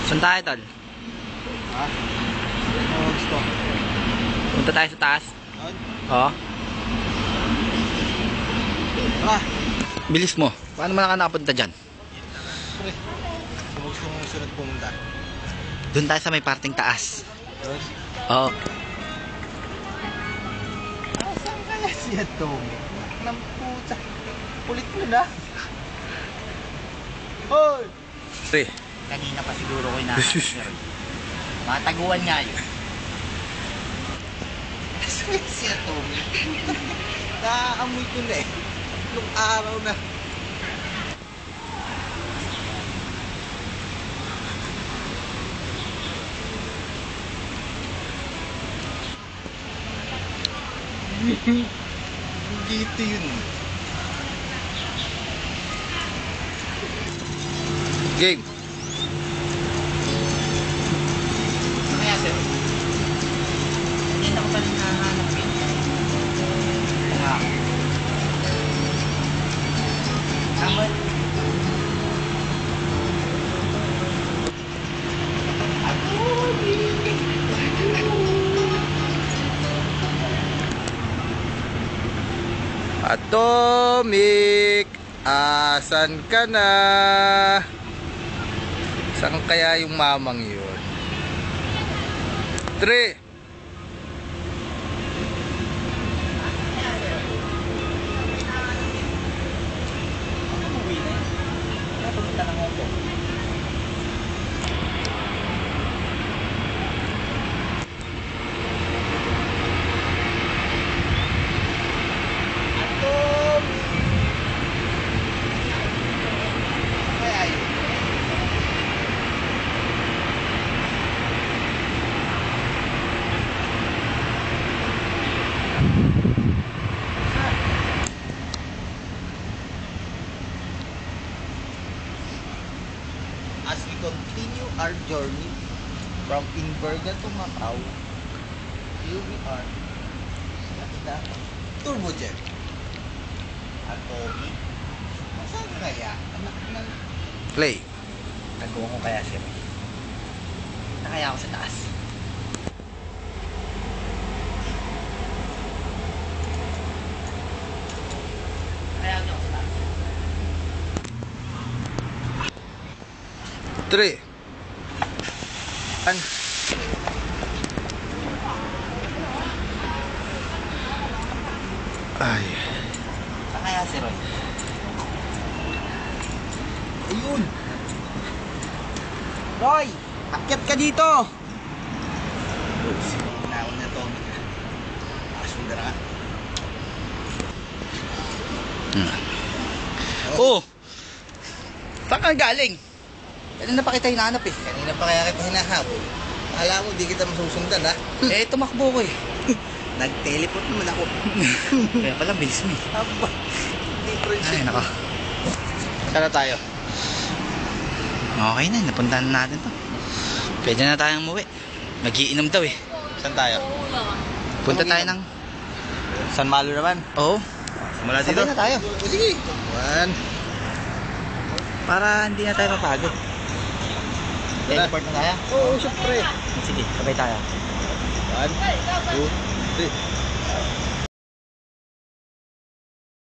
Saan tayo, tol? Ha? Ano gusto? Punta tayo sa taas. Saan? Oo. Tara! Bilis mo. Paano mo na nakapunta dyan? Pre, kung gusto mong sunod pumunta. Doon tayo sa may parting taas. Tapos? Oo. Saan kaya siya to? Nang puta. Kulit mo na. Hoy! Pre. Kanina pa siguro ko inahanap. Mataguan nga yun. Saan siya to? Nakaamoy ko na eh. Nung araw na. Dito yun. Game. Kaya sir, kanina ko pa rin nahanap yun. Nga. Tama. Atomic! Asan ka na? Saan kaya yung mamang yun? 3. Uwi na yun. Kaya pumunta ng Hong Kong. Kaya yun. As we continue our journey from Inverga to Macau, here we are at the Turbojet. Atomic. Saan kaya? Anak ng... Play. Taguan ko kaya sir. Nakaya ako sa taas. Kaya ako sa taas. 3. An? Ay. Kaya sir. Ayun! Roy! Akyat ka dito! Naon na to. Nakasunda na. Oh! Saan ka galing? Kanina pa kita hinahanap eh. Kanina pa kaya kita hinahabol. Akala mo, di kita masusundan ha? Eh, tumakbo ko eh. Nag-teleport naman ako. Kaya pala bilis mo eh. Aba! Hindi friendship. Ay, naka. Saan na tayo? Okay na, napuntahan na natin to. Pwede na tayong umuwi. Mag-iinom daw eh. Saan tayo? Punta tayo ng... San Malo naman. Oo. Mula dito? Sabay na tayo. Sige. One. Para hindi na tayo mapagod. Teleport na tayo? Oo, syempre. Sige, sabay tayo. 1, 2, 3.